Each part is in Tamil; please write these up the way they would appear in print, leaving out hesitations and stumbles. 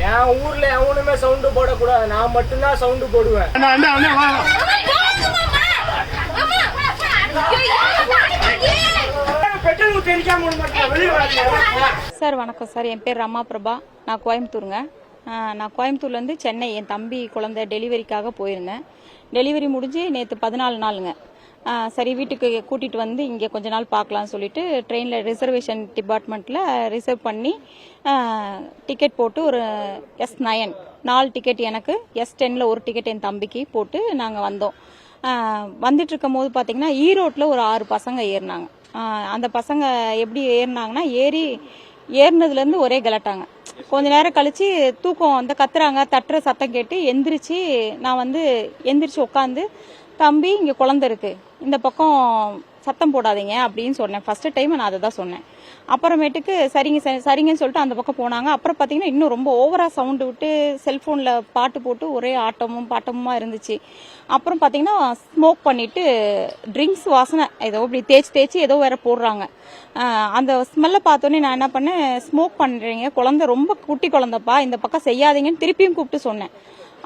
என் ஊர்ல எவனுமே சவுண்ட் போடக்கூடாது, நான் மட்டும்தான் சவுண்ட் போடுவேன். சார் வணக்கம் சார், என் பேர் ரமா பிரபா. நான் கோயம்புத்தூருங்க. நான் கோயம்புத்தூர்லேருந்து சென்னை என் தம்பி குழந்தை டெலிவரிக்காக போயிருந்தேன். டெலிவரி முடிஞ்சு நேற்று 14 நாளுங்க. சரி வீட்டுக்கு கூட்டிகிட்டு வந்து இங்கே கொஞ்ச நாள் பார்க்கலான்னு சொல்லிட்டு ட்ரெயினில் ரிசர்வேஷன் டிபார்ட்மெண்ட்டில் ரிசர்வ் பண்ணி டிக்கெட் போட்டு ஒரு S9 4 டிக்கெட் எனக்கு, S10ல் ஒரு டிக்கெட் என் தம்பிக்கு போட்டு நாங்கள் வந்தோம். வந்துட்டு இருக்கும் போது பார்த்தீங்கன்னா ஈரோட்டில் ஒரு 6 பசங்க ஏறினாங்க. அந்த பசங்க எப்படி ஏறினாங்கன்னா ஏறினதுலேருந்து ஒரே கலட்டாங்க. கொஞ்ச நேரம் கழிச்சு தூக்கம் வந்து கத்துறாங்க, தட்டுற சத்தம் கேட்டு நான் எந்திரிச்சு உட்காந்து, தம்பி இங்கே குழந்தை இருக்கு, இந்த பக்கம் சத்தம் போடாதீங்க அப்படின்னு சொன்னேன். ஃபர்ஸ்ட் டைம் நான் அதை தான் சொன்னேன். அப்புறமேட்டுக்கு சரிங்கன்னு சொல்லிட்டு அந்த பக்கம் போனாங்க. அப்புறம் பார்த்தீங்கன்னா இன்னும் ரொம்ப ஓவரா சவுண்டு விட்டு செல்போனில் பாட்டு போட்டு ஒரே ஆட்டமும் பாட்டமுமா இருந்துச்சு. அப்புறம் பார்த்தீங்கன்னா ஸ்மோக் பண்ணிட்டு ட்ரிங்க்ஸ் வாசனை ஏதோ இப்படி தேய்ச்சி ஏதோ வேற போடுறாங்க. அந்த ஸ்மெல்லை பார்த்தோன்னே நான் என்ன பண்ணேன், ஸ்மோக் பண்ணுறீங்க, குழந்தை ரொம்ப குட்டி குழந்தைப்பா, இந்த பக்கம் செய்யாதீங்கன்னு திருப்பியும் கூப்பிட்டு சொன்னேன்.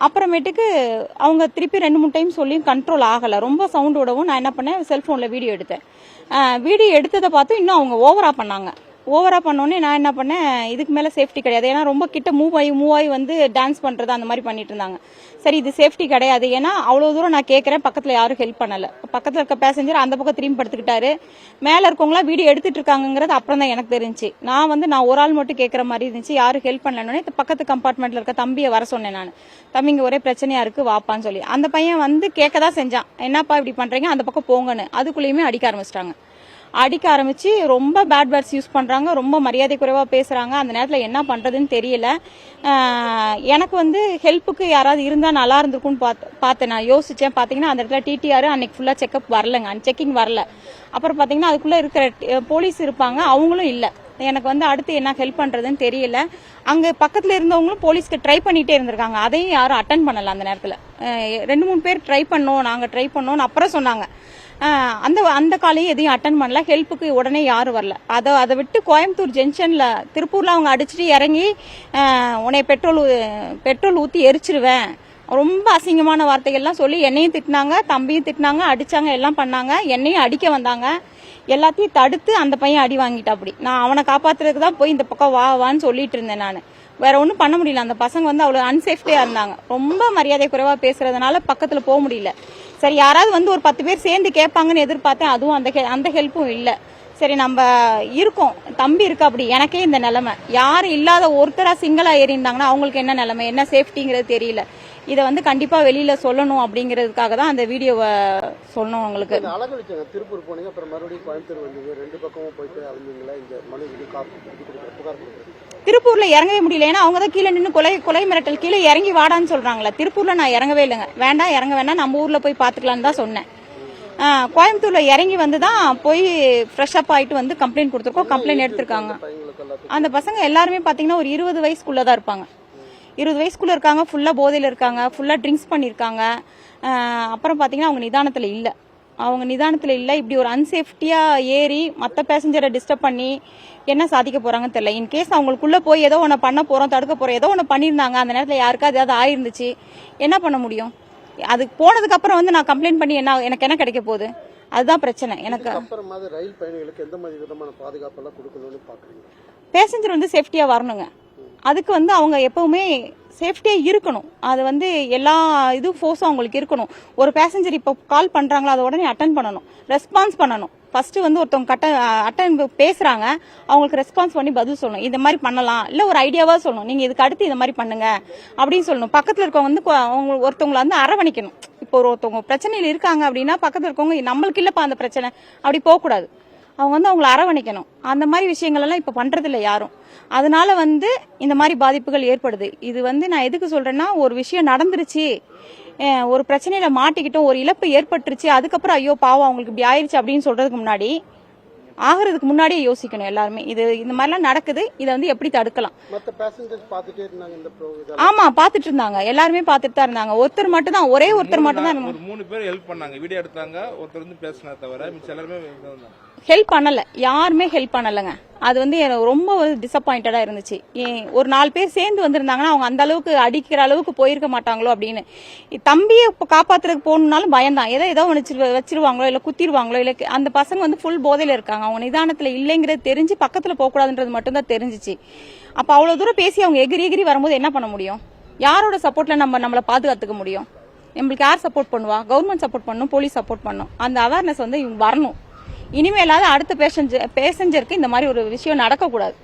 அப்புறமேட்டுக்கு அவங்க திருப்பி 2-3 டைம் சொல்லியும் கண்ட்ரோல் ஆகலை. ரொம்ப சவுண்ட் விடவும் நான் என்ன பண்ணேன், செல்ஃபோனில் வீடியோ எடுத்தேன். வீடியோ எடுத்ததை பார்த்து இன்னும் அவங்க ஓவரா பண்ணாங்க. ஓவரா பண்ணோடனே நான் என்ன பண்ணேன், இதுக்கு மேலே சேஃப்டி கிடையாது, ஏன்னா ரொம்ப கிட்ட மூவ் ஆகி வந்து டான்ஸ் பண்ணுறது அந்த மாதிரி பண்ணிட்டு இருந்தாங்க. சரி இது சேஃப்டி கிடையாது, ஏன்னா அவ்வளோ தூரம் நான் கேட்குறேன், பக்கத்தில் யாரும் ஹெல்ப் பண்ணலை. பக்கத்தில் இருக்க பேசஞ்சர் அந்த பக்கம் திரும்பி படுத்துக்கிட்டாரு. மேலே இருக்கவங்களாம் வீடியோ எடுத்துட்டு இருக்காங்கிறது அப்புறம் தான் எனக்கு தெரிஞ்சு. நான் ஒரு ஆள் மட்டும் கேட்குற மாதிரி இருந்துச்சு, யாரும் ஹெல்ப் பண்ணலன்னே பக்கத்து கம்பார்ட்மெண்ட்டில் இருக்க தம்பியை வர சொன்னேன். நான் தம்பி இங்கே ஒரே பிரச்சனையா இருக்கு வாப்பான்னு சொல்லி அந்த பையன் வந்து கேட்க தான் செஞ்சான், என்னப்பா இப்படி பண்றீங்க அந்த பக்கம் போங்கன்னு. அதுக்குள்ளேயுமே அடிக்க ஆரம்பிச்சு ரொம்ப பேட் வேர்ட்ஸ் யூஸ் பண்றாங்க, ரொம்ப மரியாதை குறைவா பேசுறாங்க. அந்த நேரத்தில் என்ன பண்றதுன்னு தெரியல. எனக்கு வந்து ஹெல்ப்புக்கு யாராவது இருந்தா நல்லா இருந்திருக்கும்னு பார்த்தேன். நான் யோசிச்சேன். பாத்தீங்கன்னா அந்த இடத்துல டிடிஆர் அன்னைக்கு ஃபுல்லா செக்அப் வரலங்க, செக்கிங் வரல. அப்புறம் பாத்தீங்கன்னா அதுக்குள்ள இருக்கிற போலீஸ் இருப்பாங்க, அவங்களும் இல்ல. எனக்கு வந்து அடுத்து என்ன ஹெல்ப் பண்றதுன்னு தெரியல. அங்க பக்கத்துல இருந்தவங்களும் போலீஸ்க்கு ட்ரை பண்ணிட்டே இருந்திருக்காங்க, அதையும் யாரும் அட்டன் பண்ணல. அந்த நேரத்துல 2-3 பேர் நாங்க ட்ரை பண்ணோம்னு அப்புறம் சொன்னாங்க. அந்த காலையும் எதையும் அட்டன் பண்ணல, ஹெல்ப்புக்கு உடனே யாரும் வரல. அதை விட்டு கோயம்புத்தூர் ஜங்ஷன்ல திருப்பூர்ல அவங்க அடிச்சுட்டு இறங்கி உன்னை பெட்ரோல் ஊத்தி எரிச்சிருவேன், ரொம்ப அசிங்கமான வார்த்தைகள்லாம் சொல்லி என்னையும் திட்டினாங்க, தம்பியும் திட்டினாங்க, அடிச்சாங்க, எல்லாம் பண்ணாங்க. என்னையும் அடிக்க வந்தாங்க. எல்லாத்தையும் தடுத்து அந்த பையன் அடி வாங்கிட்டா. அப்படி நான் அவனை காப்பாத்துறதுக்கு தான் போய் இந்த பக்கம் வான்னு சொல்லிட்டு இருந்தேன். நான் வேற ஒன்றும் பண்ண முடியல. அந்த பசங்க வந்து அவ்வளவு அன்சேஃப்டியா இருந்தாங்க, ரொம்ப மரியாதை குறைவா பேசுறதுனால பக்கத்துல போக முடியல. சரி யாராவது வந்து ஒரு 10 பேர் சேர்ந்து கேட்பாங்கன்னு எதிர்பார்த்தேன், அதுவும் அந்த ஹெல்ப்பும் இல்லை. சரி நம்ம இருக்கோம், தம்பி இருக்கு, அப்படி எனக்கே இந்த நிலைமை, யாரும் இல்லாத ஒருத்தரா சிங்கிளா ஏறி இருந்தாங்கன்னா அவங்களுக்கு என்ன நிலைமை, என்ன சேஃப்டிங்கிறது தெரியல. இதை வந்து கண்டிப்பா வெளியில சொல்லணும் அப்படிங்கிறதுக்காக தான் அந்த வீடியோவை சொன்னோம் உங்களுக்கு. திருப்பூர் போனீங்க, அப்புறம் மறுபடியும் கோயம்புத்தூர் வந்தீங்க, 2 பக்கமும் போயிட்டு அழிஞ்சீங்களா? இந்த மனு புகார் திருப்பூர்ல இறங்கவே முடியல, ஏன்னா அவங்க தான் கீழே நின்று கொலை மிரட்டல், கீழே இறங்கி வாடான்னு சொல்றாங்களா. திருப்பூர்ல நான் இறங்கவே இல்லைங்க, வேண்டாம் இறங்க வேண்டாம், நம்ம ஊர்ல போய் பாத்துக்கலான்னு தான் சொன்னேன். கோயம்புத்தூர்ல இறங்கி வந்து தான் போய் ஃப்ரெஷ் அப் ஆயிட்டு வந்து கம்ப்ளைண்ட் கொடுத்துருக்கோம். கம்ப்ளைண்ட் எடுத்திருக்காங்க. அந்த பசங்க எல்லாருமே பாத்தீங்கன்னா ஒரு 20 வயசுக்குள்ளதான் இருப்பாங்க. 20 வயசுக்குள்ள இருக்காங்க, ஃபுல்லா போதையில இருக்காங்க, ஃபுல்லா ட்ரிங்க்ஸ் பண்ணிருக்காங்க. அப்புறம் பாத்தீங்கன்னா அவங்க நிதானத்துல இல்ல. இப்படி ஒரு அன்சேஃப்டியா ஏறி மற்ற பேசஞ்சரை டிஸ்டர்ப் பண்ணி என்ன சாதிக்க போறாங்கன்னு தெரியல. இன்கேஸ் அவங்களுக்குள்ள போய் ஏதோ ஒன்று பண்ண போறோம், தடுக்க போறோம், ஏதோ ஒன்று பண்ணியிருந்தாங்க, அந்த நேரத்தில் யாருக்காவது ஏதாவது ஆயிருந்துச்சு, என்ன பண்ண முடியும்? அதுக்கு போனதுக்கு அப்புறம் வந்து நான் கம்ப்ளைண்ட் பண்ணி எனக்கு என்ன கிடைக்க போகுது? அதுதான் பிரச்சனை. எனக்கு ரயில் பயணிகளுக்கு எந்த மாதிரி விதமான பாதுகாப்பு எல்லாம் கொடுக்கணும்னு பாக்குறீங்க? பேசஞ்சர் வந்து சேஃப்டியா வரணுங்க. அதுக்கு வந்து அவங்க எப்பவுமே சேஃப்டியா இருக்கணும். அது வந்து எல்லா ஃபோர்ஸும் அவங்களுக்கு இருக்கணும். ஒரு பேசஞ்சர் இப்போ கால் பண்றாங்களா, அதை உடனே அட்டன் பண்ணணும், ரெஸ்பான்ஸ் பண்ணணும். ஃபர்ஸ்ட் வந்து ஒருத்தவங்க பேசுறாங்க, அவங்களுக்கு ரெஸ்பான்ஸ் பண்ணி பதில் சொல்லணும். இந்த மாதிரி பண்ணலாம், இல்ல ஒரு ஐடியாவா சொல்லணும், நீங்க இதுக்கு அடுத்து இந்த மாதிரி பண்ணுங்க அப்படின்னு சொல்லணும். பக்கத்துல இருக்கவங்க வந்து ஒருத்தவங்களை வந்து அரவணைக்கணும். இப்போ ஒருத்தவங்க பிரச்சனையில் இருக்காங்க அப்படின்னா பக்கத்துல இருக்கவங்க நம்மளுக்கு இல்லப்பா அந்த பிரச்சனை அப்படி போக கூடாது, அவங்க வந்து அவங்களை அரவணைக்கணும். அந்த மாதிரி விஷயங்கள் எல்லாம் இப்ப பண்றது இல்லை யாரும். அதனால வந்து இந்த மாதிரி பாதிப்புகள் ஏற்படுது. இது வந்து நான் எதுக்கு சொல்றேன்னா, ஒரு விஷயம் நடந்துருச்சு, ஒரு பிரச்சனையில மாட்டிக்கிட்டோம், ஒரு இழப்பு ஏற்பட்டுருச்சு, அதுக்கப்புறம் ஐயோ பாவம் அவங்களுக்கு இப்படி ஆயிடுச்சு அப்படின்னு சொல்றதுக்கு முன்னாடி, ஆகிறதுக்கு முன்னாடியே யோசிக்கணும் எல்லாருமே. இந்த மாதிரிலாம் நடக்குது, இதை வந்து எப்படி தடுக்கலாம்? ஆமா பாத்துட்டு இருந்தாங்க, எல்லாருமே பாத்துட்டு தான் இருந்தாங்க. ஒருத்தர் மட்டும் தான், ஒரே ஒருத்தர் மட்டும் தான் 3 பேர் ஹெல்ப் பண்ணாங்க, வீடியோ எடுத்தாங்க, ஒருத்தர் வந்து பேசினா தவிர மிச்ச எல்லாருமே ஹெல்ப் பண்ணல, யாருமே ஹெல்ப் பண்ணலைங்க. அது வந்து எனக்கு ரொம்ப டிசப்பாயிண்டடா இருந்துச்சு. ஒரு 4 பேர் சேர்ந்து வந்திருந்தாங்கன்னா அவங்க அந்த அளவுக்கு அடிக்கிற அளவுக்கு போயிருக்க மாட்டாங்களோ அப்படின்னு. தம்பியை இப்போ காப்பாத்துறதுக்கு போகணுன்னாலும் பயம்தான், ஏதோ வச்சிருவாங்களோ இல்ல குத்திடுவாங்களோ இல்ல. அந்த பசங்க வந்து ஃபுல் போதையில இருக்காங்க, அவங்க நிதானத்துல இல்லைங்கிறது தெரிஞ்சு பக்கத்துல போக கூடாதுன்றது மட்டும் தான் தெரிஞ்சிச்சு. அப்ப அவ்வளவு தூரம் பேசி அவங்க எகிரி வரும்போது என்ன பண்ண முடியும்? யாரோட சப்போர்ட்ல நம்மள பாதுகாத்துக்க முடியும்? நம்மளுக்கு யார் சப்போர்ட் பண்ணுவா? கவர்மெண்ட் சப்போர்ட் பண்ணும், போலீஸ் சப்போர்ட் பண்ணும். அந்த அவேர்னஸ் வந்து இவங்க வரணும். இனிமேலாவது அடுத்த பேசஞ்சருக்கு இந்த மாதிரி ஒரு விஷயம் நடக்கக்கூடாது.